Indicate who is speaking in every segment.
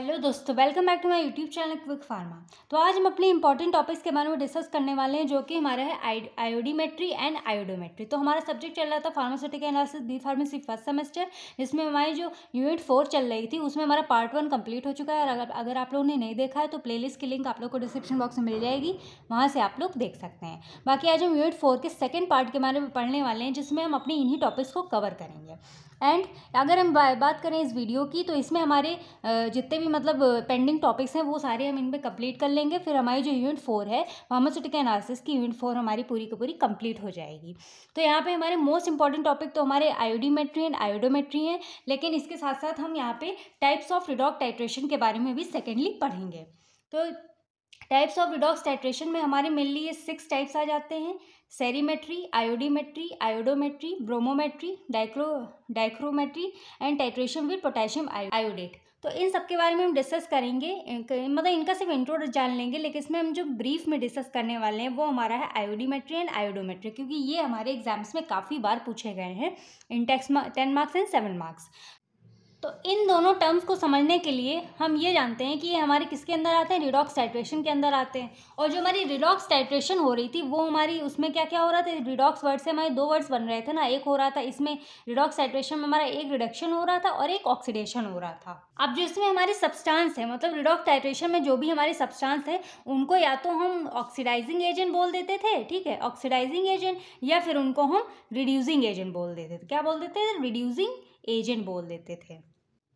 Speaker 1: Hello दोस्तों, welcome back to my YouTube channel quick pharma. तो आज हम अपने इंपॉर्टेंट टॉपिक्स के बारे में डिस्कस करने वाले हैं, जो कि हमारा है आयोडीमेट्री एंड आयोडोमेट्री। तो हमारा सब्जेक्ट चल रहा था pharmaceutical analysis B pharmacy first semester, जिसमें हमारी जो यूनिट 4 चल रही थी उसमें हमारा पार्ट 1 कंप्लीट हो चुका है। और अगर आप लोगों ने नहीं देखा है तो प्लेलिस्ट की लिंक आप लोग को डिस्क्रिप्शन बॉक्स में मिल जाएगी, वहाँ से आप लोग देख सकते हैं। बाकी आज हम यूनिट 4 के सेकेंड पार्ट के बारे में पढ़ने वाले हैं, जिसमें हम अपनी इन्हीं टॉपिक्स को कवर करेंगे। एंड अगर हम बात करें इस वीडियो की, तो इसमें हमारे जितने भी मतलब पेंडिंग टॉपिक्स हैं वो सारे हम इनमें कंप्लीट कर लेंगे। फिर हमारी जो यूनिट 4 है फार्मास्यूटिकल एनालिसिस की यूनिट 4 हमारी पूरी की पूरी कंप्लीट हो जाएगी। तो यहाँ पे हमारे मोस्ट इंपॉर्टेंट टॉपिक तो हमारे आयोडीमेट्री एंड आयोडोमेट्री हैं, लेकिन इसके साथ साथ हम यहाँ पे टाइप्स ऑफ रिडॉक्स टाइट्रेशन के बारे में भी सेकेंडली पढ़ेंगे। तो टाइप्स ऑफ रिडॉक्स टाइट्रेशन में हमारे मेनली ये 6 टाइप्स आ जाते हैं: cerimetry, iodimetry, iodometry, bromometry, dichrometry and titration with potassium iodate. तो इन सब के बारे में हम डिस्कस करेंगे, मतलब इनका सिर्फ इंट्रो जान लेंगे, लेकिन इसमें हम जो ब्रीफ में डिस्कस करने वाले हैं वो हमारा है आयोडीमेट्री एंड आयोडोमेट्री, क्योंकि ये हमारे एग्जाम्स में काफ़ी बार पूछे गए हैं इन 10 मार्क्स एंड 7 मार्क्स। तो इन दोनों टर्म्स को समझने के लिए हम ये जानते हैं कि ये हमारे किसके अंदर आते हैं, रिडॉक्स टाइट्रेशन के अंदर आते हैं। और जो हमारी रिडॉक्स टाइट्रेशन हो रही थी वो हमारी उसमें क्या क्या हो रहा था, रिडॉक्स वर्ड से हमारे 2 वर्ड्स बन रहे थे ना। एक हो रहा था इसमें रिडॉक्स टाइट्रेशन में हमारा एक रिडक्शन हो रहा था और एक ऑक्सीडेशन हो रहा था। अब जो इसमें हमारी सब्सटेंस है, मतलब रिडॉक्स टाइट्रेशन में जो भी हमारे सब्सटेंस है उनको या तो हम ऑक्सीडाइजिंग एजेंट बोल देते थे, ठीक है, ऑक्सीडाइजिंग एजेंट, या फिर उनको हम रिड्यूसिंग एजेंट बोल देते थे। क्या बोल देते थे? रिड्यूसिंग एजेंट बोल देते थे।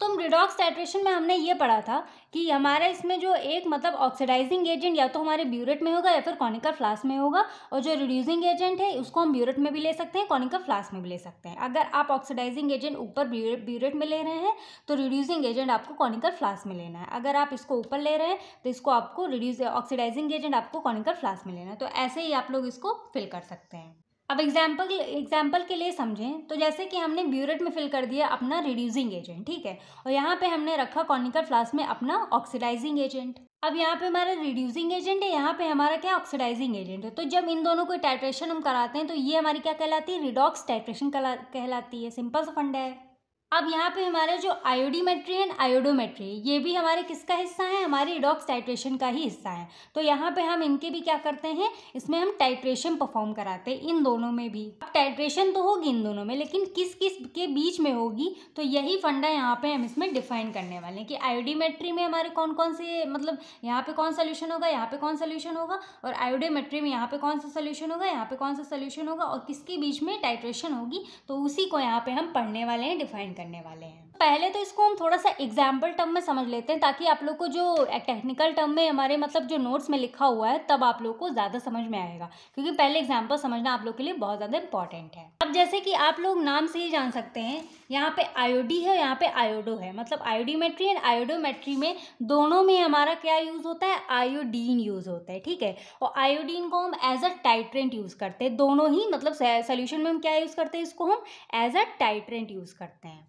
Speaker 1: तो रिडॉक्स टाइट्रेशन में हमने ये पढ़ा था कि हमारा इसमें जो एक मतलब ऑक्सीडाइजिंग एजेंट या तो हमारे ब्यूरेट में होगा या फिर कॉनिकल फ्लास्क में होगा, और जो रिड्यूसिंग एजेंट है उसको हम ब्यूरेट में भी ले सकते हैं, कॉनिकल फ्लास्क में भी ले सकते हैं। अगर आप ऑक्सीडाइजिंग एजेंट ऊपर ब्यूरेट में ले रहे हैं तो रिड्यूसिंग एजेंट आपको कॉनिकल फ्लास्क में लेना है। अगर आप इसको ऊपर ले रहे हैं तो इसको आपको ऑक्सीडाइजिंग एजेंट आपको कॉनिकल फ्लास्क में लेना है। तो ऐसे ही आप लोग इसको फिल कर सकते हैं। अब एग्जाम्पल के लिए समझें तो जैसे कि हमने ब्यूरेट में फिल कर दिया अपना रिड्यूसिंग एजेंट, ठीक है, और यहाँ पे हमने रखा कॉनिकल फ्लास्क में अपना ऑक्सीडाइजिंग एजेंट। अब यहाँ पे हमारा रिड्यूसिंग एजेंट है, यहाँ पे हमारा क्या ऑक्सीडाइजिंग एजेंट है। तो जब इन दोनों को टाइट्रेशन हम कराते हैं तो ये हमारी क्या कहलाती है, रिडॉक्स टाइट्रेशन कहलाती है। सिंपल सा फंडा है। अब यहाँ पे हमारे जो आयोडीमेट्री एंड आयोडोमेट्री ये भी हमारे किसका हिस्सा है, हमारे रिडॉक्स टाइट्रेशन का ही हिस्सा है। तो यहाँ पे हम इनके भी क्या करते हैं, इसमें हम टाइट्रेशन परफॉर्म कराते हैं इन दोनों में भी। अब टाइट्रेशन तो होगी इन दोनों में, लेकिन किस किस के बीच में होगी, तो यही फंडा यहाँ पे हम इसमें डिफाइन करने वाले हैं कि आयोडीमेट्री में हमारे कौन कौन से, मतलब यहाँ पे कौन सोल्यूशन होगा, यहाँ पे कौन सोल्यूशन होगा, और आयोडोमेट्री में यहाँ पे कौन सा सोल्यूशन होगा, यहाँ पे कौन सा सोल्यूशन होगा, और किसके बीच में टाइट्रेशन होगी। तो उसी को यहाँ पे हम पढ़ने वाले हैं, डिफाइन करने वाले हैं। पहले तो इसको हम थोड़ा सा एग्जाम्पल टर्म में समझ लेते हैं, ताकि आप लोग को जो टेक्निकल टर्म में हमारे मतलब जो नोट्स में लिखा हुआ है तब आप लोग को ज़्यादा समझ में आएगा, क्योंकि पहले एग्जाम्पल समझना आप लोग के लिए बहुत ज़्यादा इंपॉर्टेंट है। अब जैसे कि आप लोग नाम से ही जान सकते हैं, यहाँ पे आयोडी है, यहाँ पे आयोडो है, मतलब आयोडीमेट्री एंड आयोडोमेट्री में दोनों में हमारा क्या यूज़ होता है, आयोडीन यूज़ होता है, ठीक है। और आयोडीन को हम एज अ टाइट्रेंट यूज़ करते हैं, दोनों ही मतलब सोल्यूशन में हम क्या यूज़ करते हैं, इसको हम एज अ टाइट्रेंट यूज़ करते हैं।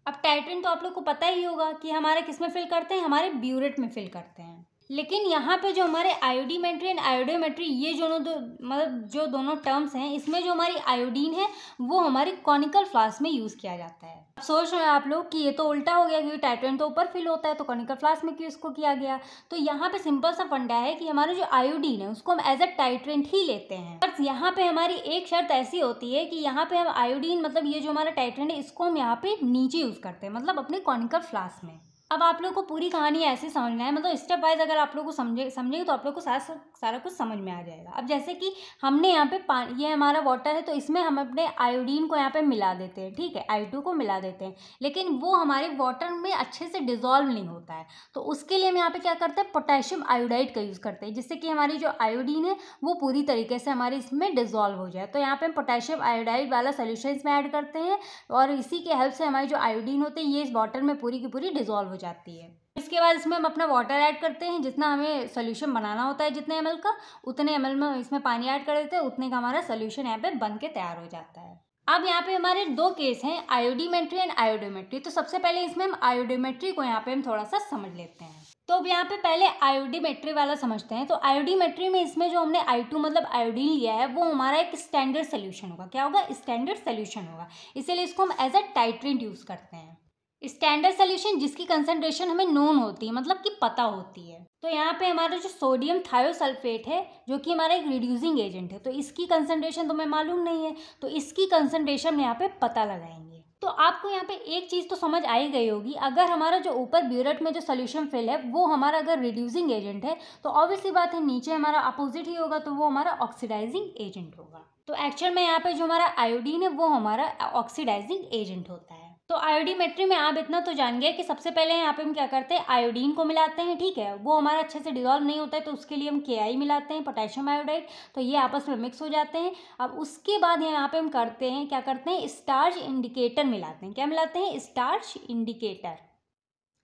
Speaker 1: अब टाइट्रेंट तो आप लोग को पता ही होगा कि हमारे किस में फिल करते हैं, हमारे ब्यूरेट में फिल करते हैं। लेकिन यहाँ पे जो हमारे आयोडीमेट्री एंड आयोडोमेट्री ये मतलब जो दोनों टर्म्स हैं, इसमें जो हमारी आयोडीन है वो हमारे कॉनिकल फ्लास्क में यूज़ किया जाता है। अब सोच रहे हैं आप लोग कि ये तो उल्टा हो गया, क्योंकि टाइट्रेंट तो ऊपर फिल होता है तो कॉनिकल फ्लास्क में क्यों इसको किया गया। तो यहाँ पे सिंपल सा फंडा है कि हमारा जो आयोडीन है उसको हम एज अ टाइट्रेंट ही लेते हैं। बस यहाँ पे हमारी एक शर्त ऐसी होती है कि यहाँ पे हम आयोडीन मतलब ये जो हमारा टाइट्रेंट है इसको हम यहाँ पे नीचे यूज़ करते हैं, मतलब अपने कॉनिकल फ्लास्क में। अब आप लोग को पूरी कहानी ऐसे समझना है, मतलब स्टेप वाइज अगर आप लोग को समझेंगे तो आप लोग को सारा कुछ समझ में आ जाएगा। अब जैसे कि हमने यहाँ पे ये हमारा वाटर है, तो इसमें हम अपने आयोडीन को यहाँ पे मिला देते हैं, ठीक है, I2 को मिला देते हैं, लेकिन वो हमारे वाटर में अच्छे से डिजॉल्व नहीं होता है। तो उसके लिए हम यहाँ पे क्या करते हैं, पोटेशियम आयोडाइड का यूज़ करते हैं, जिससे कि हमारी जो आयोडीन है वो पूरी तरीके से हमारे इसमें डिजॉल्व हो जाए। तो यहाँ पे हम पोटेशियम आयोडाइड वाला सोल्यूशन इसमें ऐड करते हैं, और इसी के हेल्प से हमारी जो आयोडीन होती है ये इस वाटर में पूरी की पूरी डिजॉल्व हो जाती है। इसके बाद इसमें हम अपना वाटर ऐड करते हैं, जितना हमें सोल्यूशन बनाना होता है जितने ml का, उतने ml में इसमें पानी ऐड कर देते हैं, उतने का हमारा सोल्यूशन यहाँ पे बन के तैयार हो जाता है। अब यहाँ पे हमारे 2 केस हैं, आयोडीमेट्री एंड आयोडोमेट्री। तो सबसे पहले इसमें हम आयोडोमेट्री को यहाँ पे हम थोड़ा सा समझ लेते हैं। तो अब यहाँ पे पहले आयोडीमेट्री वाला समझते हैं। तो आयोडीमेट्री में इसमें जो हमने I2 मतलब आयोडीन लिया है वो हमारा एक स्टैंडर्ड सोल्यूशन होगा। क्या होगा? स्टैंडर्ड सोल्यूशन होगा, इसीलिए इसको हम एज अ टाइट्रेंट यूज़ करते हैं। स्टैंडर्ड सोल्यूशन जिसकी कंसंट्रेशन हमें नोन होती है, मतलब कि पता होती है। तो यहाँ पे हमारा जो सोडियम थायोसल्फेट है जो कि हमारा एक रिड्यूसिंग एजेंट है, तो इसकी कंसंट्रेशन तो हमें मालूम नहीं है, तो इसकी कंसंट्रेशन हम यहाँ पे पता लगाएंगे। तो आपको यहाँ पे एक चीज़ तो समझ आ ही गई होगी, अगर हमारा जो ऊपर ब्यूरेट में जो सोल्यूशन फिल है वो हमारा अगर रिड्यूसिंग एजेंट है तो ऑब्वियसली बात है नीचे हमारा अपोजिट ही होगा, तो वो हमारा ऑक्सीडाइजिंग एजेंट होगा। तो एक्चुअल में यहाँ पे जो हमारा आयोडीन है वो हमारा ऑक्सीडाइजिंग एजेंट होता है। तो आयोडीमेट्री में आप इतना तो जान गए कि सबसे पहले यहाँ पे हम क्या करते हैं, आयोडीन को मिलाते हैं, ठीक है। वो हमारा अच्छे से डिजॉल्व नहीं होता है तो उसके लिए हम KI मिलाते हैं, पोटेशियम आयोडाइड, तो ये आपस में मिक्स हो जाते हैं। अब उसके बाद यहाँ पे हम करते हैं क्या करते हैं, स्टार्च इंडिकेटर मिलाते हैं। क्या मिलाते हैं, स्टार्च इंडिकेटर,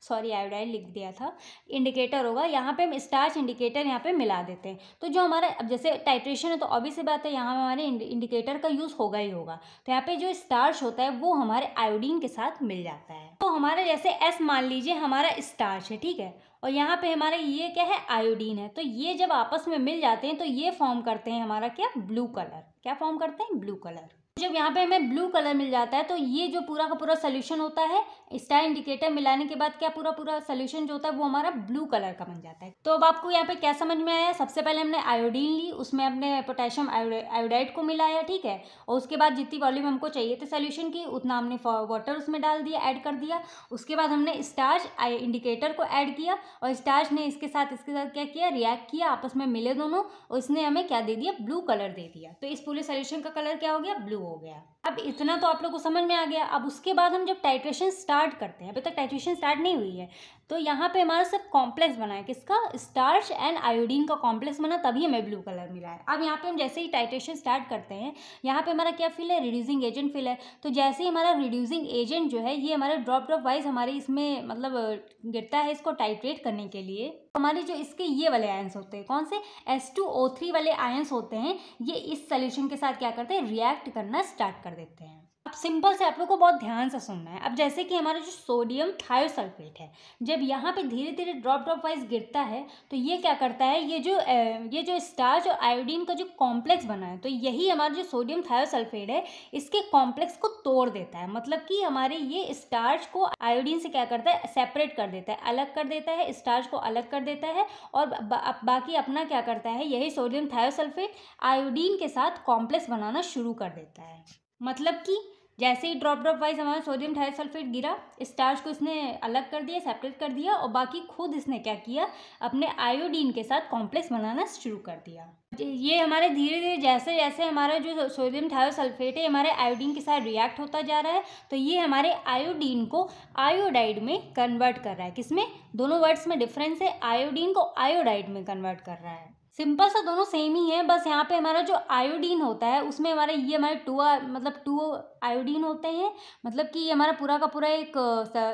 Speaker 1: सॉरी आयोडाइड लिख दिया था, इंडिकेटर होगा। यहाँ पे हम स्टार्च इंडिकेटर यहाँ पे मिला देते हैं। तो जो हमारा अब जैसे टाइट्रेशन है तो ऑब्वियस बात है यहाँ हमारे इंडिकेटर का यूज़ होगा ही होगा। तो यहाँ पे जो स्टार्च होता है वो हमारे आयोडीन के साथ मिल जाता है। तो हमारा जैसे S मान लीजिए हमारा स्टार्च है, ठीक है, और यहाँ पे हमारा ये क्या है, आयोडीन है। तो ये जब आपस में मिल जाते हैं तो ये फॉर्म करते हैं हमारा क्या, ब्लू कलर। क्या फॉर्म करते हैं, ब्लू कलर। जब यहाँ पे हमें ब्लू कलर मिल जाता है तो ये जो पूरा का पूरा सोल्यूशन होता है, स्टार इंडिकेटर मिलाने के बाद क्या पूरा पूरा सोल्यूशन जो होता है वो हमारा ब्लू कलर का बन जाता है। तो अब आपको यहाँ पे क्या समझ में आया, सबसे पहले हमने आयोडीन ली, उसमें अपने पोटेशियम आयोडाइड को मिलाया, ठीक है, और उसके बाद जितनी वॉल्यूम हमको चाहिए थे सोल्यूशन की उतना हमने वाटर उसमें डाल दिया, ऐड कर दिया। उसके बाद हमने स्टार्च इंडिकेटर को ऐड किया और स्टार्च ने इसके साथ क्या किया, रिएक्ट किया, आपस में मिले दोनों, और इसने हमें क्या दे दिया, ब्लू कलर दे दिया। तो इस पूरे सोल्यूशन का कलर क्या हो गया, ब्लू हो गया। अब इतना तो आप लोग को समझ में आ गया। अब उसके बाद हम जब टाइट्रेशन स्टार्ट करते हैं, अभी तक टाइट्रेशन स्टार्ट नहीं हुई है, तो यहाँ पे हमारा सिर्फ कॉम्प्लेक्स बना है, किसका, स्टार्च एंड आयोडीन का कॉम्प्लेक्स बना, तभी हमें ब्लू कलर मिला है। अब यहाँ पे हम जैसे ही टाइट्रेशन स्टार्ट करते हैं, यहाँ पे हमारा क्या फिल है, रिड्यूसिंग एजेंट फिल है। तो जैसे ही हमारा रिड्यूसिंग एजेंट जो है ये हमारे ड्रॉप वाइज हमारे इसमें मतलब गिरता है, इसको टाइट्रेट करने के लिए हमारे जो इसके ये वाले आयंस होते हैं, कौन से, H2O3 वाले आयंस होते हैं, ये इस सोल्यूशन के साथ क्या करते हैं, रिएक्ट करना स्टार्ट कर देते हैं। अब सिंपल से आप लोग को बहुत ध्यान से सुनना है। अब जैसे कि हमारा जो सोडियम थायोसल्फेट है, जब यहाँ पे धीरे धीरे ड्रॉप वाइज गिरता है तो ये क्या करता है, ये जो स्टार्च और आयोडीन का जो कॉम्प्लेक्स बना है, तो यही हमारा जो सोडियम थायोसल्फेट है इसके कॉम्प्लेक्स को तोड़ देता है। मतलब कि हमारे ये स्टार्च को आयोडीन से क्या करता है, सेपरेट कर देता है, अलग कर देता है, स्टार्च को अलग कर देता है, और बाकी अपना क्या करता है, यही सोडियम थायोसल्फेट आयोडीन के साथ कॉम्प्लेक्स बनाना शुरू कर देता है। मतलब कि जैसे ही ड्रॉप वाइज हमारा सोडियम थायोसल्फेट गिरा, स्टार्च को इसने अलग कर दिया, सेपरेट कर दिया, और बाकी खुद इसने क्या किया, अपने आयोडीन के साथ कॉम्प्लेक्स बनाना शुरू कर दिया। ये हमारे धीरे धीरे जैसे जैसे हमारा जो सोडियम थायोसल्फेट है हमारे आयोडीन के साथ रिएक्ट होता जा रहा है, तो ये हमारे आयोडीन को आयोडाइड में कन्वर्ट कर रहा है। किसमें, दोनों वर्ड्स में डिफरेंस है, आयोडीन को आयोडाइड में कन्वर्ट कर रहा है। सिंपल सा दोनों सेम ही है, बस यहाँ पे हमारा जो आयोडीन होता है उसमें हमारा ये हमारे टू आयोडीन होते हैं, मतलब कि ये हमारा पूरा का पूरा एक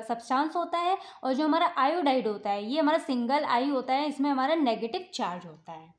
Speaker 1: सब्सटेंस होता है, और जो हमारा आयोडाइड होता है ये हमारा सिंगल आई होता है, इसमें हमारा नेगेटिव चार्ज होता है।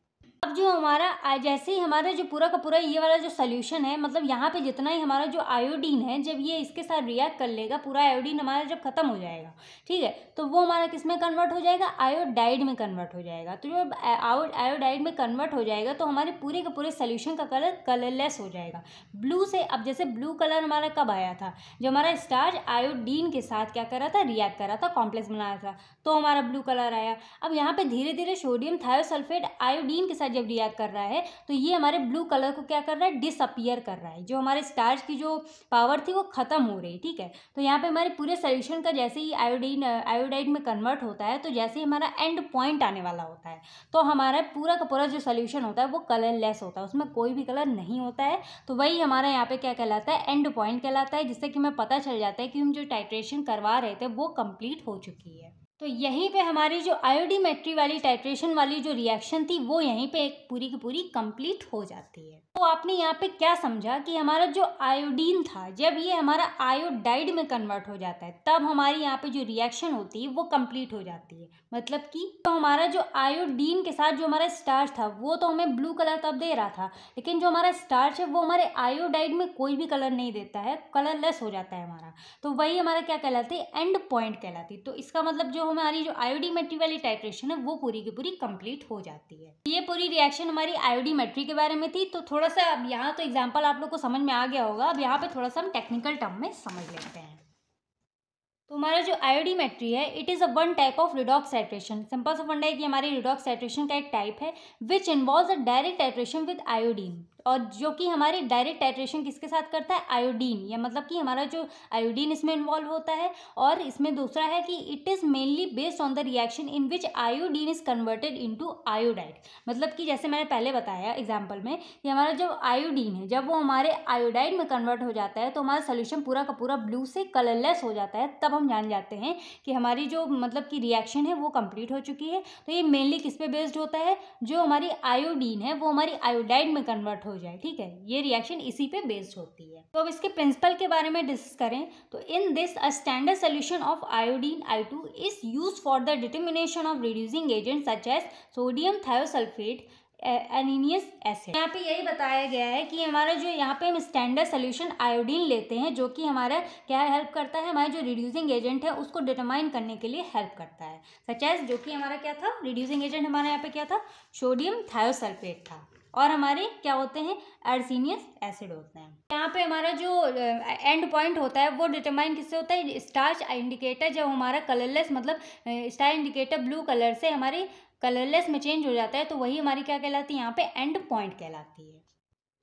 Speaker 1: अब जो हमारा जैसे ही हमारा जो पूरा का पूरा ये वाला जो सोल्यूशन है, मतलब यहाँ पे जितना ही हमारा जो आयोडीन है, जब ये इसके साथ रिएक्ट कर लेगा, पूरा आयोडीन हमारा जब खत्म हो जाएगा, ठीक है, तो वो हमारा किस में कन्वर्ट हो जाएगा, आयोडाइड में कन्वर्ट हो जाएगा। तो जो आयोडाइड में कन्वर्ट हो जाएगा तो हमारे पूरे के पूरे सोल्यूशन का कलर कलरलेस हो जाएगा, ब्लू से। अब जैसे ब्लू कलर हमारा कब आया था, जो हमारा स्टार्च आयोडीन के साथ क्या कर रहा था, रिएक्ट कर रहा था, कॉम्प्लेक्स बनाया था, तो हमारा ब्लू कलर आया। अब यहाँ पे धीरे धीरे सोडियम थायोसल्फेट आयोडीन के साथ जब रिएक्ट कर रहा है तो ये हमारे ब्लू कलर को क्या कर रहा है, डिसअपियर कर रहा है, जो हमारे स्टार्च की जो पावर थी वो खत्म हो रही, ठीक है। तो यहाँ पे हमारे पूरे सोल्यूशन का जैसे ही आयोडाइड में कन्वर्ट होता है, तो जैसे ही हमारा एंड पॉइंट आने वाला होता है तो हमारा पूरा का पूरा जो सोल्यूशन होता है वो कलरलेस होता है, उसमें कोई भी कलर नहीं होता है। तो वही हमारा यहाँ पे क्या कहलाता है, एंड पॉइंट कहलाता है, जिससे कि हमें पता चल जाता है कि हम जो टाइट्रेशन करवा रहे थे वो कंप्लीट हो चुकी है। तो यहीं पे हमारी जो आयोडीमेट्री वाली टाइट्रेशन वाली जो रिएक्शन थी वो यहीं पे एक पूरी की पूरी कंप्लीट हो जाती है। तो आपने यहाँ पे क्या समझा कि हमारा जो आयोडीन था जब ये हमारा आयोडाइड में कन्वर्ट हो जाता है तब हमारी यहाँ पे जो रिएक्शन होती है वो कंप्लीट हो जाती है। मतलब कि तो हमारा जो आयोडीन के साथ जो हमारा स्टार्च था वो तो हमें ब्लू कलर तब दे रहा था, लेकिन जो हमारा स्टार्च है वो हमारे आयोडाइड में कोई भी कलर नहीं देता है, कलरलेस हो जाता है हमारा। तो वही हमारा क्या कहलाती है, एंड पॉइंट कहलाती है। तो इसका मतलब जो हमारी जो आयोडीमेट्री वाली टाइट्रेशन है वो पूरी की पूरी कंप्लीट हो जाती है। ये पूरी रिएक्शन हमारी आयोडीमेट्री के बारे में थी। तो थोड़ा सा अब यहाँ तो एग्जाम्पल आप लोग को समझ में आ गया होगा, अब यहाँ पे थोड़ा सा हम टेक्निकल टर्म में समझ लेते हैं। तो हमारा जो आयोडीमेट्री है it is a one type of redox titration. Simple सा फंडा है कि हमारी रिडॉक्स टाइट्रेशन का एक टाइप है which involves a direct titration with iodine, और जो कि हमारी डायरेक्ट टाइट्रेशन किसके साथ करता है, आयोडीन, या मतलब कि हमारा जो आयोडीन इसमें इन्वॉल्व होता है। और इसमें दूसरा है कि it is mainly based on the reaction in which iodine is converted into iodide. मतलब कि जैसे मैंने पहले बताया एग्जाम्पल में कि हमारा जो आयोडीन है जब वो हमारे आयोडाइड में कन्वर्ट हो जाता है तो हमारा सोल्यूशन पूरा का पूरा ब्लू से कलरलेस हो जाता है, तब हम जान जाते हैं कि हमारी जो मतलब कि रिएक्शन है वो कंप्लीट हो चुकी है। तो ये मेनली किस पे बेस्ड होता है, जो हमारी आयोडीन है वो हमारी आयोडाइड में कन्वर्ट हो जाए, ठीक है, ये रिएक्शन इसी पे बेस्ड होती है। तो अब इसके प्रिंसिपल के बारे में डिस्कस करें तो in this a standard solution of iodine I2 is used for the determination of reducing agent such as sodium thiosulphate arsenious acid. यहाँ पे यही बताया गया है कि हमारा जो यहाँ पे हम स्टैंडर्ड सोल्यूशन आयोडीन लेते हैं जो कि हमारा क्या हेल्प करता है, हमारा जो रिड्यूसिंग एजेंट है उसको डिटरमाइन करने के लिए हेल्प करता है। सच एज जो कि हमारा क्या था, रिड्यूसिंग एजेंट हमारा यहाँ पे क्या था, सोडियम थायोसल्फेट था, और हमारे क्या होते हैं, एर्सिनियस एसिड होते हैं। यहाँ पे हमारा जो एंड पॉइंट होता है वो डिटरमाइन किससे होता है, स्टार्च इंडिकेटर जब हमारा कलरलेस मतलब स्टार इंडिकेटर ब्लू कलर से हमारी कलरलेस में चेंज हो जाता है तो वही हमारी क्या कहलाती है, यहाँ पे एंड पॉइंट कहलाती है।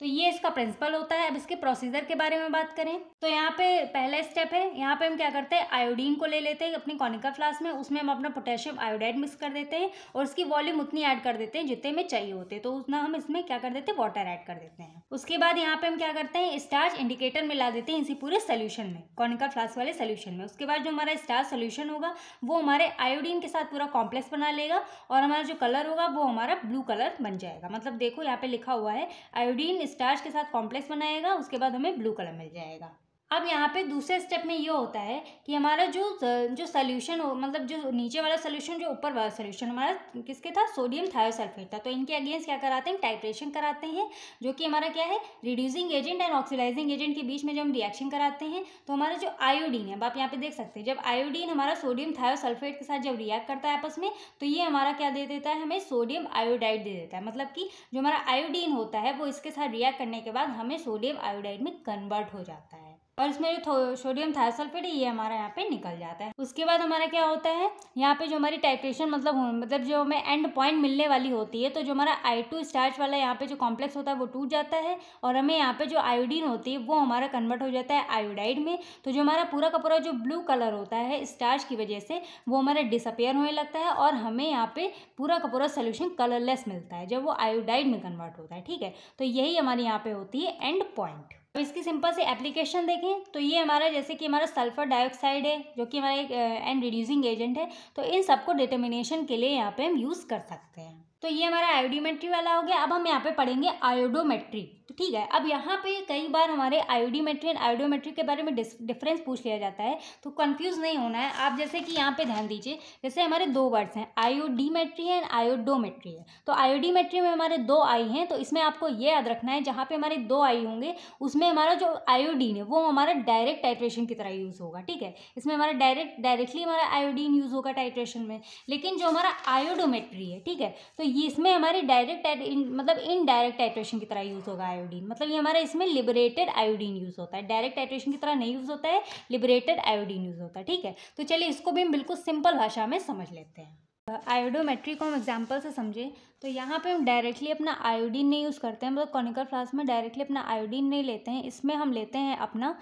Speaker 1: तो ये इसका प्रिंसिपल होता है। अब इसके प्रोसीजर के बारे में बात करें तो यहाँ पे पहला स्टेप है, यहाँ पे हम क्या करते हैं, आयोडीन को ले लेते हैं अपनी कॉनिकल फ्लास्क में, उसमें हम अपना पोटेशियम आयोडाइड मिक्स कर देते हैं और उसकी वॉल्यूम उतनी ऐड कर देते हैं जितने में चाहिए होते हैं, तो उतना हम इसमें क्या कर देते हैं, वाटर ऐड कर देते हैं। उसके बाद यहाँ पे हम क्या करते हैं, स्टार्च इंडिकेटर मिला देते हैं इसी पूरे सोल्यूशन में, कॉनिकल फ्लास्क वाले सोल्यूशन में। उसके बाद जो हमारा स्टार्च सोल्यूशन होगा वो हमारे आयोडीन के साथ पूरा कॉम्प्लेक्स बना लेगा और हमारा जो कलर होगा वो हमारा ब्लू कलर बन जाएगा। मतलब देखो यहाँ पे लिखा हुआ है आयोडीन स्टार्च के साथ कॉम्प्लेक्स बनाएगा, उसके बाद हमें ब्लू कलर मिल जाएगा। अब यहाँ पे दूसरे स्टेप में ये होता है कि हमारा जो सोल्यूशन हो, मतलब जो नीचे वाला सोल्यूशन जो ऊपर वाला सोल्यूशन हमारा किसके था, सोडियम थायोसल्फेट था, तो इनके अगेंस्ट क्या कराते हैं, टाइट्रेशन कराते हैं, जो कि हमारा क्या है, reducing agent and oxidising agent के बीच में जब हम रिएक्शन कराते हैं तो हमारा जो आयोडीन है, अब आप यहाँ पे देख सकते हैं जब आयोडीन हमारा सोडियम थायोसल्फेट के साथ जब रिएक्ट करता है आपस में तो ये हमारा क्या दे देता है, हमें सोडियम आयोडाइड दे देता है। मतलब कि जो हमारा आयोडीन होता है वो इसके साथ रिएक्ट करने के बाद हमें सोडियम आयोडाइड में कन्वर्ट हो जाता है और इसमें जो सोडियम थायोसल्फेट है ये हमारा यहाँ पे निकल जाता है। उसके बाद हमारा क्या होता है, यहाँ पे जो हमारी टाइट्रेशन मतलब जो हमें एंड पॉइंट मिलने वाली होती है तो जो हमारा I2 स्टार्च वाला यहाँ पे जो कॉम्प्लेक्स होता है वो टूट जाता है और हमें यहाँ पे जो आयोडीन होती है वो हमारा कन्वर्ट हो जाता है आयोडाइड में। तो जो हमारा पूरा का पूरा जो ब्लू कलर होता है स्टार्च की वजह से वो हमारा डिसअपेयर होने लगता है और हमें यहाँ पे पूरा का पूरा सोल्यूशन कलरलेस मिलता है जब वो आयोडाइड में कन्वर्ट होता है, ठीक है। तो यही हमारी यहाँ पे होती है एंड पॉइंट। अब इसकी सिंपल से एप्लीकेशन देखें तो ये हमारा जैसे कि हमारा सल्फर डाइऑक्साइड है जो कि हमारा एक एंड रिड्यूसिंग एजेंट है, तो इन सबको डिटर्मिनेशन के लिए यहाँ पे हम यूज़ कर सकते हैं। तो ये हमारा आयोडीमेट्री वाला हो गया। अब हम यहाँ पे पढ़ेंगे आयोडोमेट्री, तो ठीक है। अब यहाँ पे कई बार हमारे आयोडीमेट्री एंड आयोडोमेट्री के बारे में डिफरेंस पूछ लिया जाता है, तो कंफ्यूज नहीं होना है आप। जैसे कि यहाँ पे ध्यान दीजिए, जैसे हमारे दो वर्ड्स हैं आयोडीमेट्री एंड आयोडोमेट्री है। तो आयोडीमेट्री में हमारे दो आई हैं, तो इसमें आपको ये याद रखना है जहाँ पे हमारे दो आई होंगे उसमें हमारा जो आयोडीन है वो हमारा डायरेक्ट टाइट्रेशन की तरह यूज़ होगा, ठीक है। इसमें हमारा डायरेक्टली हमारा आयोडीन यूज़ होगा टाइट्रेशन में। लेकिन जो हमारा आयोडोमेट्री है, ठीक है, तो ये इसमें हमारी डायरेक्ट मतलब इनडायरेक्ट टाइट्रेशन की तरह यूज़ होगा आयोडीन। मतलब ये हमारा इसमें लिबरेटेड आयोडीन यूज़ होता है, डायरेक्ट टाइट्रेशन की तरह नहीं यूज़ होता है, लिबरेटेड आयोडीन यूज़ होता है, ठीक है। तो चलिए इसको भी हम बिल्कुल सिंपल भाषा में समझ लेते हैं। आयोडोमेट्री को हम एग्जाम्पल से समझें तो यहाँ पे हम डायरेक्टली अपना आयोडीन नहीं यूज़ करते हैं, मतलब कॉनिकल फ्लास्क में डायरेक्टली अपना आयोडीन नहीं लेते हैं। इसमें हम लेते हैं अपना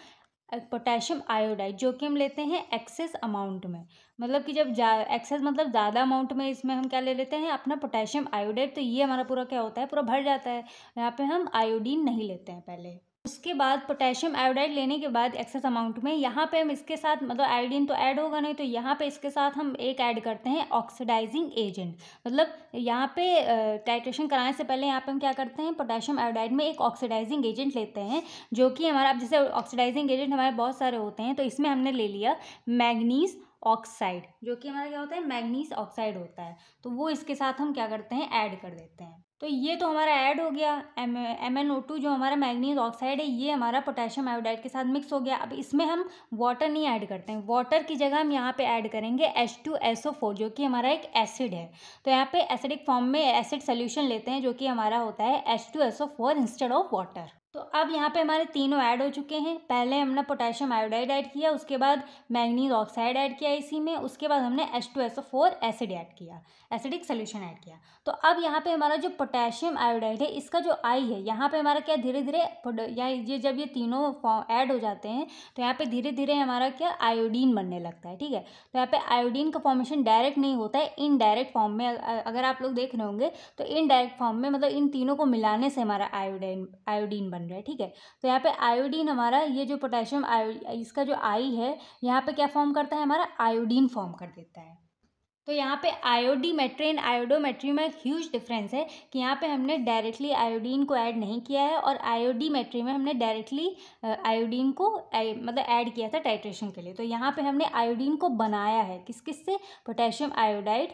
Speaker 1: पोटेशियम आयोडाइड जो कि हम लेते हैं एक्सेस अमाउंट में। मतलब कि जब एक्सेस मतलब ज़्यादा अमाउंट में इसमें हम क्या ले लेते हैं, अपना पोटेशियम आयोडाइड। तो ये हमारा पूरा क्या होता है, पूरा भर जाता है। यहाँ पे हम आयोडीन नहीं लेते हैं पहले। उसके बाद पोटेशियम आयोडाइड लेने के बाद एक्सेस अमाउंट में यहाँ पे हम इसके साथ मतलब आयोडीन तो ऐड होगा नहीं, तो यहाँ पे इसके साथ हम एक ऐड करते हैं ऑक्सीडाइजिंग एजेंट। मतलब यहाँ पे टाइट्रेशन कराने से पहले यहाँ पे हम क्या करते हैं, पोटेशियम आयोडाइड में एक ऑक्सीडाइजिंग एजेंट लेते हैं जो कि हमारा, अब जैसे ऑक्सीडाइजिंग एजेंट हमारे बहुत सारे होते हैं, तो इसमें हमने ले लिया मैग्नीज ऑक्साइड, जो कि हमारा क्या होता है, मैग्नीज ऑक्साइड होता है। तो वो इसके साथ हम क्या करते हैं, ऐड कर देते हैं। तो ये तो हमारा ऐड हो गया MnO2 जो हमारा मैंगनीज ऑक्साइड है, ये हमारा पोटेशियम आयोडाइड के साथ मिक्स हो गया। अब इसमें हम वाटर नहीं ऐड करते हैं, वाटर की जगह हम यहाँ पे ऐड करेंगे H2SO4 जो कि हमारा एक एसिड है। तो यहाँ पे एसिडिक फॉर्म में एसिड सोल्यूशन लेते हैं जो कि हमारा होता है H2SO4 इंस्टेड ऑफ वाटर। तो अब यहाँ पे हमारे तीनों ऐड हो चुके हैं। पहले हमने पोटेशियम आयोडाइड ऐड किया, उसके बाद मैंगनीज ऑक्साइड ऐड किया इसी में, उसके बाद हमने H2SO4 एसिड ऐड किया, एसिडिक सोल्यूशन ऐड किया। तो अब यहाँ पे हमारा जो पोटेशियम आयोडाइड है इसका जो आई है, यहाँ पे हमारा क्या धीरे धीरे ये जब ये तीनों ऐड हो जाते हैं तो यहाँ पे धीरे धीरे हमारा क्या आयोडीन बनने लगता है। ठीक है, तो यहाँ पे आयोडीन का फॉर्मेशन डायरेक्ट नहीं होता है, इनडायरेक्ट फॉर्म में अगर आप लोग देख रहे होंगे तो इनडायरेक्ट फॉर्म में, मतलब इन तीनों को मिलाने से हमारा आयोडीन बन रहा है। ठीक है, तो यहाँ पे आयोडीन हमारा ये जो पोटेशियम इसका जो आई है यहाँ पे क्या फॉर्म करता है, हमारा आयोडीन फॉर्म कर देता है। तो यहाँ पे आयोडीमेट्री एंड आयोडोमेट्री में एक ह्यूज डिफरेंस है कि यहाँ पे हमने डायरेक्टली आयोडीन को ऐड नहीं किया है और आयोडीमेट्री में हमने डायरेक्टली आयोडीन को मतलब ऐड किया था टाइट्रेशन के लिए। तो यहाँ पे हमने आयोडीन को बनाया है किस से, potassium iodide,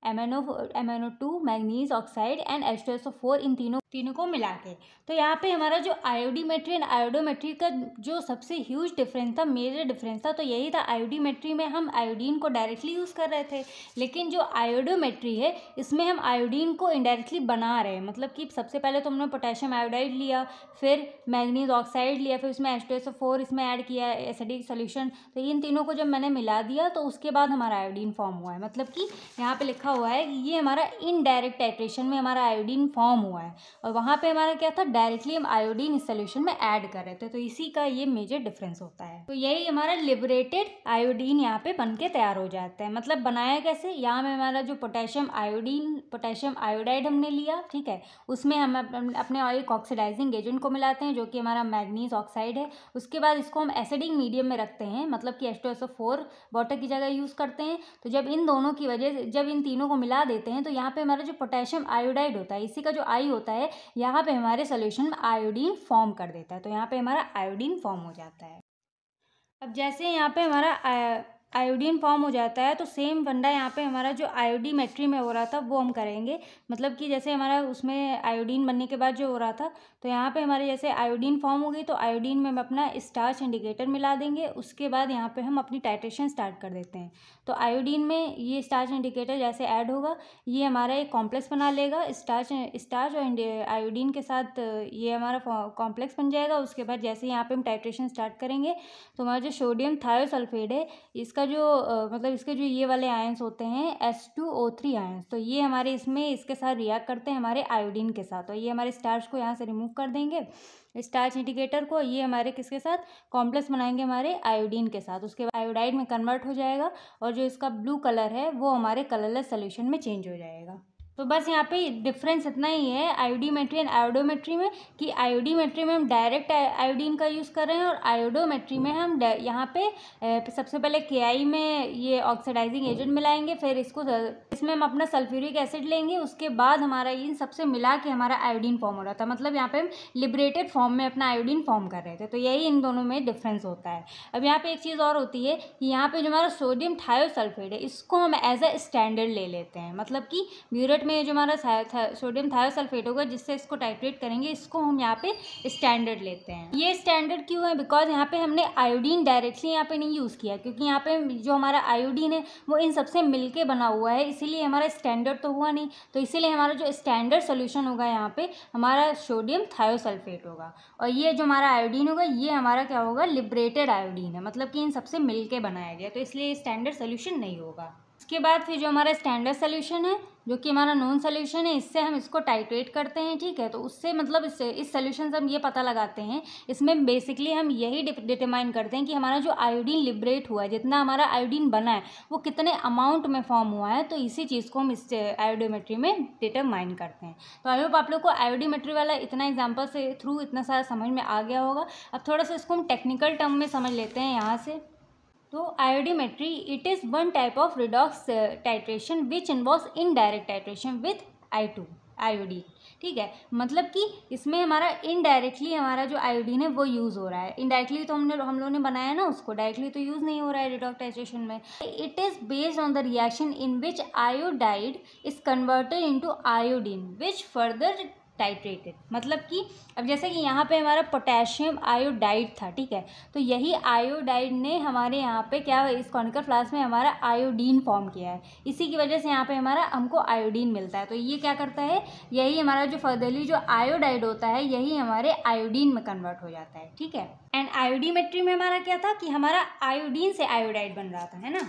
Speaker 1: MnO2 manganese oxide and H2SO4 इन तीनों को मिला के। तो यहाँ पे हमारा जो आयोडीमेट्री एंड आयोडोमेट्री का जो सबसे ह्यूज डिफरेंस था, मेजर डिफरेंस था, तो यही था आयोडीमेट्री में हम आयोडीन को डायरेक्टली यूज़ कर रहे थे, लेकिन जो आयोडोमेट्री है इसमें हम आयोडीन को इनडायरेक्टली बना रहे हैं। मतलब कि सबसे पहले तो हमने पोटेशियम आयोडाइड लिया, फिर मैंगनीज ऑक्साइड लिया, फिर उसमें H2SO4 इसमें ऐड किया एसिडिक सोल्यूशन। तो इन तीनों को जब मैंने मिला दिया तो उसके बाद हमारा आयोडीन फॉर्म हुआ है। मतलब कि यहाँ पे लिखा हुआ है कि ये हमारा इनडायरेक्ट टाइट्रेशन में हमारा आयोडीन फॉर्म हुआ है और वहाँ पे हमारा क्या था, डायरेक्टली हम आयोडीन इस सोल्यूशन में ऐड कर रहे थे। तो इसी का ये मेजर डिफरेंस होता है। तो यही हमारा लिबरेटेड आयोडीन यहाँ पे बन के तैयार हो जाता है। मतलब बनाया कैसे, यहाँ में हमारा जो पोटेशियम आयोडाइड हमने लिया, ठीक है, उसमें हम अपने एक ऑक्सीडाइजिंग एजेंट को मिलाते हैं जो कि हमारा मैंगनीज ऑक्साइड है। उसके बाद इसको हम एसिडिक मीडियम में रखते हैं, मतलब कि H2SO4 वाटर की जगह यूज़ करते हैं। तो जब इन दोनों की वजह, जब इन तीनों को मिला देते हैं तो यहाँ पे हमारा जो पोटेशियम आयोडाइड होता है, इसी का जो आई होता है, यहाँ पे हमारे सोल्यूशन में आयोडीन फॉर्म कर देता है। तो यहाँ पे हमारा आयोडीन फॉर्म हो जाता है। अब जैसे यहाँ पे हमारा आयोडीन फॉर्म हो जाता है तो सेम फंडा यहाँ पे हमारा जो आयोडीमेट्री में हो रहा था वो हम करेंगे। मतलब कि जैसे हमारा उसमें आयोडीन बनने के बाद जो हो रहा था, तो यहाँ पे हमारे जैसे आयोडीन फॉर्म हो गई तो आयोडीन में हम अपना स्टार्च इंडिकेटर मिला देंगे। उसके बाद यहाँ पे हम अपनी टाइट्रेशन स्टार्ट कर देते हैं। तो आयोडीन में ये स्टार्च इंडिकेटर जैसे ऐड होगा, ये हमारा एक कॉम्प्लेक्स बना लेगा स्टार्च और आयोडीन के साथ, ये हमारा कॉम्प्लेक्स बन जाएगा। उसके बाद जैसे यहाँ पे हम टाइट्रेशन स्टार्ट करेंगे तो हमारा जो सोडियम थायोसल्फेट है, इसका जो मतलब इसके जो ये वाले आयंस होते हैं H2O3 आयंस, तो ये हमारे इसमें इसके साथ रिएक्ट करते हैं हमारे आयोडीन के साथ। तो ये हमारे स्टार्च को यहाँ से रिमूव कर देंगे, स्टार्च इंडिकेटर को, ये हमारे किसके साथ कॉम्प्लेक्स बनाएंगे, हमारे आयोडीन के साथ। उसके बाद आयोडाइड में कन्वर्ट हो जाएगा और जो इसका ब्लू कलर है वो हमारे कलरलेस सोल्यूशन में चेंज हो जाएगा। तो बस यहाँ पे डिफरेंस इतना ही है आयोडीमेट्री एंड आयोडोमेट्री में कि आयोडीमेट्री में हम डायरेक्ट आयोडीन का यूज़ कर रहे हैं और आयोडोमेट्री में हम यहाँ पे सबसे पहले KI में ये ऑक्सीडाइजिंग एजेंट मिलाएंगे, फिर इसमें हम अपना सल्फ्यूरिक एसिड लेंगे। उसके बाद हमारा इन सबसे मिला के हमारा आयोडीन फॉर्म हो रहा था। मतलब यहाँ पे हम लिबरेटेड फॉर्म में अपना आयोडीन फॉर्म कर रहे थे। तो यही इन दोनों में डिफरेंस होता है। अब यहाँ पे एक चीज़ और होती है कि यहाँ पे जो हमारा सोडियम थायोसल्फेट है इसको हम एज ए स्टैंडर्ड ले लेते हैं। मतलब कि ब्यूरेट में जो हमारा सोडियम थायोसल्फेट होगा जिससे इसको टाइट्रेट करेंगे, इसको हम यहाँ पे स्टैंडर्ड लेते हैं। ये स्टैंडर्ड क्यों है, बिकॉज यहाँ पे हमने आयोडीन डायरेक्टली यहाँ पे नहीं यूज़ किया, क्योंकि यहाँ पे जो हमारा आयोडीन है वो इन सबसे मिलके बना हुआ है, इसीलिए हमारा स्टैंडर्ड तो हुआ नहीं। तो इसीलिए हमारा जो स्टैंडर्ड सोल्यूशन होगा यहाँ पे हमारा सोडियम थायोसल्फेट होगा और ये जो हमारा आयोडीन होगा ये हमारा क्या होगा, लिबरेटेड आयोडीन है। मतलब कि इन सबसे मिलके बनाया गया, तो इसलिए स्टैंडर्ड सोल्यूशन नहीं होगा। उसके बाद फिर जो हमारा स्टैंडर्ड सोल्यूशन है जो कि हमारा नॉन सोल्यूशन है, इससे हम इसको टाइट्रेट करते हैं। ठीक है, तो उससे मतलब इस सोल्यूशन से हम ये पता लगाते हैं, इसमें बेसिकली हम यही डिटरमाइन करते हैं कि हमारा जो आयोडीन लिबरेट हुआ है, जितना हमारा आयोडीन बना है वो कितने अमाउंट में फॉर्म हुआ है। तो इसी चीज़ को हम इस आयोडोमेट्री में डिटरमाइन करते हैं। तो आई होप आप लोग को आयोडोमेट्री वाला इतना एग्जाम्पल से थ्रू इतना सारा समझ में आ गया होगा। अब थोड़ा सा इसको हम टेक्निकल टर्म में समझ लेते हैं यहाँ से। तो iodometry it is one type of redox titration which involves indirect titration with I2। Iodine, ठीक है। मतलब कि इसमें हमारा इनडायरेक्टली हमारा जो आयोडीन है वो यूज़ हो रहा है। इनडायरेक्टली तो हम लोगों ने बनाया ना उसको, डायरेक्टली तो यूज़ नहीं हो रहा है डिटॉक्साइजेशन में। It is based on the reaction in which iodide is converted into iodine which further titrated. मतलब कि अब जैसे कि यहाँ पे हमारा पोटेशियम आयोडाइड था, ठीक है, तो यही आयोडाइड ने हमारे यहाँ पे क्या, इस कॉनिकल फ्लास्क में हमारा आयोडीन फॉर्म किया है। इसी की वजह से यहाँ पे हमारा हमको आयोडीन मिलता है। तो ये क्या करता है, यही हमारा जो फर्दरली जो आयोडाइड होता है यही हमारे आयोडीन में कन्वर्ट हो जाता है, ठीक है। एंड आयोडीमेट्री में हमारा क्या था कि हमारा आयोडीन से आयोडाइड बन रहा था, है ना।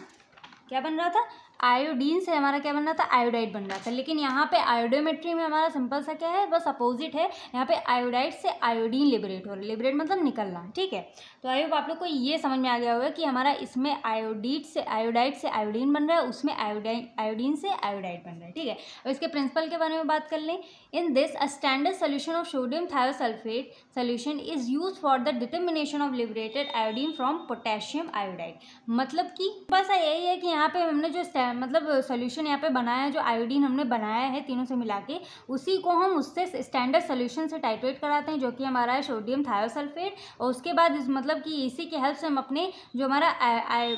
Speaker 1: क्या बन रहा था, आयोडीन से हमारा क्या बन रहा था, आयोडाइड बन रहा था। लेकिन यहाँ पे आयोडोमेट्री में हमारा सिंपल सा क्या है, बस अपोजिट है। यहाँ पे आयोडाइड से आयोडीन लिबरेट हो रहा है, लिबरेट मतलब निकलना, ठीक है। तो आई होप आप लोग को ये समझ में आ गया होगा कि हमारा इसमें आयोडाइड से आयोडीन बन रहा है, उसमें आयोडीन से आयोडाइड बन रहा है, ठीक है। अब इसके प्रिंसिपल के बारे में बात कर लें। इन this a standard solution of sodium thiosulphate solution is use for the determination of liberated iodine from potassium iodide. मतलब कि बस यही है कि यहाँ पे हमने जो मतलब सोल्यूशन यहाँ पे बनाया है, जो आयोडीन हमने बनाया है तीनों से मिला के, उसी को हम उससे स्टैंडर्ड सोल्यूशन से टाइट्रेट कराते हैं, जो कि हमारा है सोडियम थायोसल्फेट। और उसके बाद मतलब कि इसी के हेल्प से हम अपने जो हमारा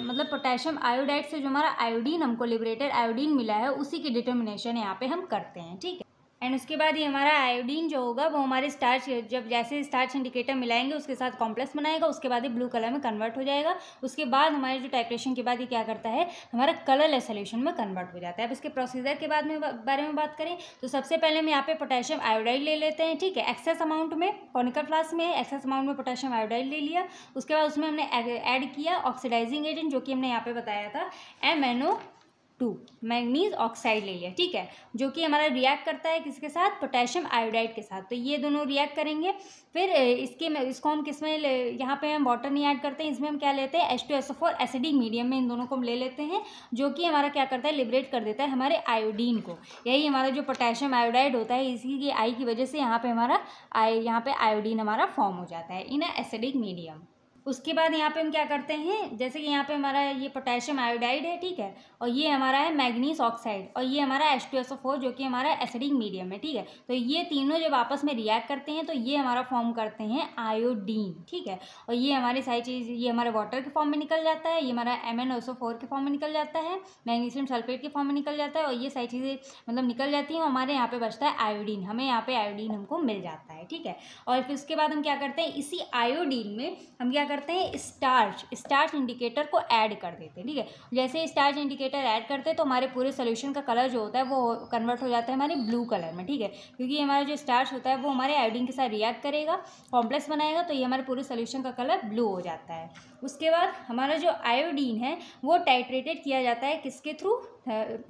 Speaker 1: मतलब पोटेशियम आयोडाइड से जो हमारा आयोडीन हमको लिबरेटेड आयोडीन मिला है, उसी की डिटर्मिनेशन यहाँ पे हम करते हैं, ठीक है। एंड उसके बाद ये हमारा आयोडीन जो होगा वो हमारे स्टार्च, जब जैसे स्टार्च इंडिकेटर मिलाएंगे उसके साथ कॉम्प्लेक्स बनाएगा, उसके बाद ये ब्लू कलर में कन्वर्ट हो जाएगा। उसके बाद हमारे जो टाइट्रेशन के बाद ये क्या करता है, हमारा कलरलेस सोल्यूशन में कन्वर्ट हो जाता है। अब इसके प्रोसीजर के बारे में बात करें तो सबसे पहले हम यहाँ पे पोटेशियम आयोडाइड ले लेते हैं, ठीक है। एक्सेस अमाउंट में, कॉनिकल फ्लास्क में एक्सेस अमाउंट में पोटेशियम आयोडाइड ले लिया। उसके बाद उसमें हमने ऐड किया ऑक्सीडाइजिंग एजेंट, जो कि हमने यहाँ पे बताया था MnO2, मैग्नीज ऑक्साइड ले लिया, ठीक है, जो कि हमारा रिएक्ट करता है किसके साथ, पोटेशियम आयोडाइड के साथ। तो ये दोनों रिएक्ट करेंगे। फिर इसको हम किसमें यहाँ पे हम वाटर नहीं ऐड करते हैं, इसमें हम क्या लेते हैं, H2SO4 एसिडिक मीडियम में इन दोनों को हम ले लेते हैं, जो कि हमारा क्या करता है, लिबरेट कर देता है हमारे आयोडीन को। यही हमारा जो पोटेशियम आयोडाइड होता है, इसी की आई की वजह से यहाँ पे हमारा यहाँ पे आयोडीन हमारा फॉर्म हो जाता है इन एसिडिक मीडियम। उसके बाद यहाँ पे हम क्या करते हैं, जैसे कि यहाँ पे हमारा ये पोटेशियम आयोडाइड है, ठीक है, और ये हमारा है मैग्नीज ऑक्साइड, और ये हमारा H2SO4 जो कि हमारा एसिडिक मीडियम है, ठीक है। तो ये तीनों जब आपस में रिएक्ट करते हैं तो ये हमारा फॉर्म करते हैं आयोडीन, ठीक है। और ये हमारी सारी चीज़, ये हमारे वाटर के फॉर्म में निकल जाता है, ये हमारा MnSO4 के फॉर्म में निकल जाता है, मैग्नीशियम सल्फेट के फॉर्म में निकल जाता है, और ये सारी चीज़ें मतलब निकल जाती हैं। हमारे यहाँ पे बचता है आयोडीन, हमें यहाँ पे आयोडीन हमको मिल जाता है, ठीक है। और फिर उसके बाद हम क्या करते हैं, इसी आयोडीन में हम क्या करते हैं, स्टार्च इंडिकेटर को ऐड कर देते हैं, ठीक है। जैसे स्टार्च इंडिकेटर ऐड करते हैं तो हमारे पूरे सोल्यूशन का कलर जो होता है वो कन्वर्ट हो जाता है हमारे ब्लू कलर में, ठीक है, क्योंकि हमारा जो स्टार्च होता है वो हमारे आयोडीन के साथ रिएक्ट करेगा, कॉम्प्लेक्स बनाएगा, तो ये हमारे पूरे सोल्यूशन का कलर ब्लू हो जाता है। उसके बाद हमारा जो आयोडीन है वो टाइट्रेटेड किया जाता है किसके थ्रू,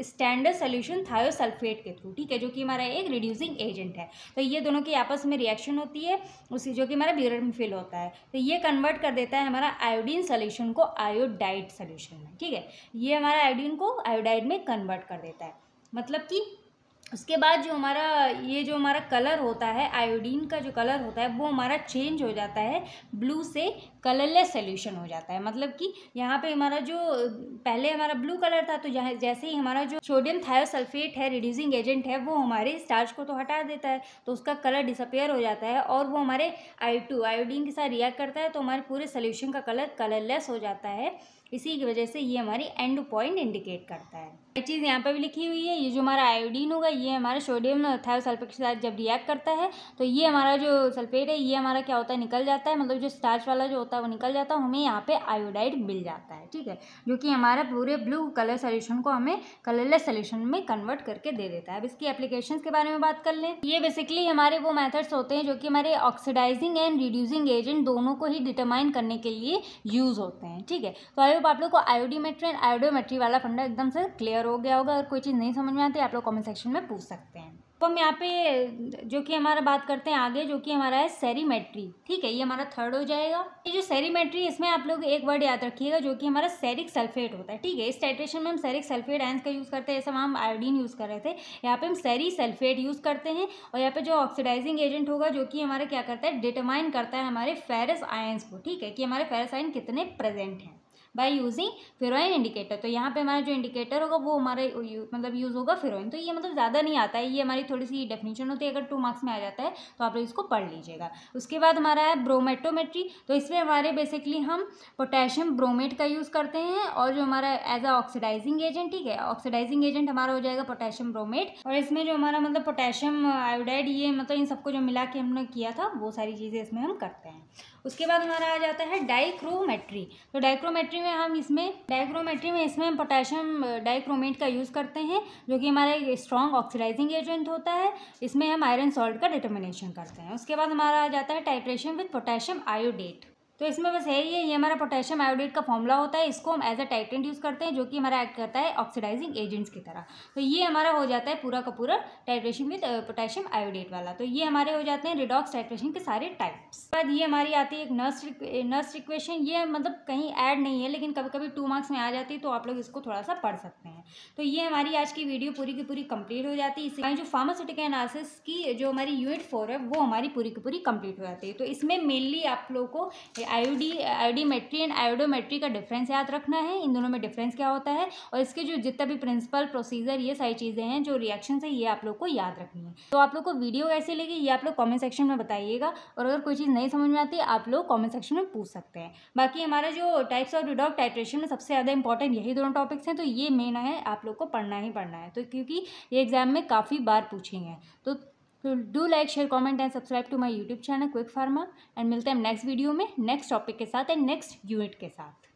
Speaker 1: स्टैंडर्ड सोल्यूशन थायोसल्फेट के थ्रू, ठीक है, जो कि हमारा एक रिड्यूसिंग एजेंट है। तो ये दोनों की आपस में रिएक्शन होती है उसी, जो कि हमारा ब्यूरर में फिल होता है, तो ये कन्वर्ट कर देता है हमारा आयोडीन सोल्यूशन को आयोडाइड सोल्यूशन में, ठीक है। ये हमारा आयोडीन को आयोडाइड में कन्वर्ट कर देता है। मतलब कि उसके बाद जो हमारा कलर होता है, आयोडीन का जो कलर होता है वो हमारा चेंज हो जाता है, ब्लू से कलरलेस सोल्यूशन हो जाता है। मतलब कि यहाँ पे हमारा जो पहले हमारा ब्लू कलर था, तो जैसे ही हमारा जो सोडियम थायोसल्फेट है, रिड्यूसिंग एजेंट है, वो हमारे स्टार्च को तो हटा देता है, तो उसका कलर डिसअपेयर हो जाता है, और वो हमारे आयोडीन के साथ रिएक्ट करता है, तो हमारे पूरे सोल्यूशन का कलर कलरलेस हो जाता है। इसी की वजह से ये हमारी एंड पॉइंट इंडिकेट करता है। ये चीज़ यहाँ पे भी लिखी हुई है, ये जो हमारा आयोडीन होगा ये हमारा सोडियम थायोसल्फेट के साथ जब रिएक्ट करता है तो ये हमारा जो सल्फेट है ये हमारा क्या होता है, निकल जाता है, मतलब जो स्टार्च वाला जो होता है वो निकल जाता है, हमें यहाँ पे आयोडाइड मिल जाता है, ठीक है, जो कि हमारा पूरे ब्लू कलर सोल्यूशन को हमें कलरलेस सोल्यूशन में कन्वर्ट करके दे देता है। अब इसकी एप्लीकेशंस के बारे में बात कर लें। ये बेसिकली हमारे वो मेथड्स होते हैं जो कि हमारे ऑक्सीडाइजिंग एंड रिड्यूसिंग एजेंट दोनों को ही डिटरमाइन करने के लिए यूज़ होते हैं, ठीक है। तो आई होप आप लोग को आयोडीमेट्री एंड आयोडोमेट्री वाला फंडा एकदम से क्लियर हो गया होगा। अगर कोई चीज़ नहीं समझ में आती है आप लोग कमेंट सेक्शन में पूछ सकते हैं। तो हम यहाँ पे जो कि हमारा बात करते हैं आगे, जो कि हमारा है सेरीमेट्री, ठीक है, ये हमारा थर्ड हो जाएगा। ये जो सेरीमेट्री, इसमें आप लोग एक वर्ड याद रखिएगा जो कि हमारा सेरिक सल्फेट होता है, ठीक है। इस टाइट्रेशन में हम सेरिक सल्फेट आयंस का यूज़ करते हैं, जैसे हम आयोडीन यूज़ कर रहे थे, यहाँ पे हम सेरी सल्फेट यूज़ करते हैं। और यहाँ पे जो ऑक्सीडाइजिंग एजेंट होगा जो कि हमारा क्या करता है, डिटरमाइन करता है हमारे फेरस आयंस को, ठीक है, कि हमारे फेरस आयन कितने प्रेजेंट हैं। By using फेरोइन indicator. तो यहाँ पे हमारा जो इंडिकेटर होगा वो हमारे मतलब यूज़ होगा फेरोइन। तो ये मतलब ज़्यादा नहीं आता है, ये हमारी थोड़ी सी डेफिनेशन होती है, अगर 2 मार्क्स में आ जाता है तो आप लोग इसको पढ़ लीजिएगा। उसके बाद हमारा है ब्रोमेटोमेट्री। तो इसमें हमारे बेसिकली हम पोटेशियम ब्रोमेट का यूज़ करते हैं और जो हमारा एज अ ऑक्सीडाइजिंग एजेंट, ठीक है, ऑक्सीडाइजिंग एजेंट हमारा हो जाएगा पोटेशियम ब्रोमेट। और इसमें जो हमारा मतलब पोटेशियम आयोडाइड, ये मतलब इन सबको जो मिला के हमने किया था वो सारी चीज़ें इसमें हम करते हैं। उसके बाद हमारा आ जाता है डाइक्रोमेट्री। तो डाइक्रोमेट्री में इसमें हम पोटेशियम डाइक्रोमेट का यूज़ करते हैं, जो कि हमारा एक स्ट्रॉन्ग ऑक्सीडाइजिंग एजेंट होता है। इसमें हम आयरन सॉल्ट का डिटर्मिनेशन करते हैं। उसके बाद हमारा आ जाता है टाइट्रेशन विद पोटेशियम आयोडेट। तो इसमें बस है ये हमारा पोटेशियम आयोडेट का फॉर्मूला होता है, इसको हम एज अ टाइट्रेंट यूज़ करते हैं, जो कि हमारा एक्ट करता है ऑक्सीडाइजिंग एजेंट्स की तरह। तो ये हमारा हो जाता है पूरा का पूरा टाइट्रेशन विद पोटेशियम आयोडेट वाला। तो ये हमारे हो जाते हैं रिडॉक्स टाइट्रेशन के सारे टाइप्स। उसके बाद ये हमारी आती है एक नर्स इक्वेशन। ये मतलब कहीं ऐड नहीं है, लेकिन कभी कभी 2 मार्क्स में आ जाती है, तो आप लोग इसको थोड़ा सा पढ़ सकते हैं। तो ये हमारी आज की वीडियो पूरी की पूरी कंप्लीट हो जाती है। इससे जो फार्मास्यूटिकल एनालिसिस की जो हमारी यूनिट 4 है वो हमारी पूरी की पूरी कंप्लीट हो जाती है। तो इसमें मेनली आप लोगों को आयोडीमेट्री एंड आयोडोमेट्री का डिफरेंस याद रखना है, इन दोनों में डिफरेंस क्या होता है, और इसके जो जितना भी प्रिंसिपल प्रोसीजर ये सारी चीज़ें हैं जो रिएक्शन है, ये आप लोग को याद रखनी है। तो आप लोग को वीडियो कैसी लगी ये आप लोग कमेंट सेक्शन में बताइएगा, और अगर कोई चीज़ नहीं समझ में आती है आप लोग कमेंट सेक्शन में पूछ सकते हैं। बाकी हमारा जो टाइप्स ऑफ रिडॉक्स टाइट्रेशन में सबसे ज़्यादा इंपॉर्टेंट यही दोनों टॉपिक्स हैं, तो ये मेन है, आप लोग को पढ़ना ही पढ़ना है। तो क्योंकि ये एग्जाम में काफ़ी बार पूछेंगे। तो do like, share, comment and subscribe to my YouTube channel quick pharma. And मिलते हैं नेक्स्ट वीडियो में नेक्स्ट टॉपिक के साथ एंड नेक्स्ट यूनिट के साथ।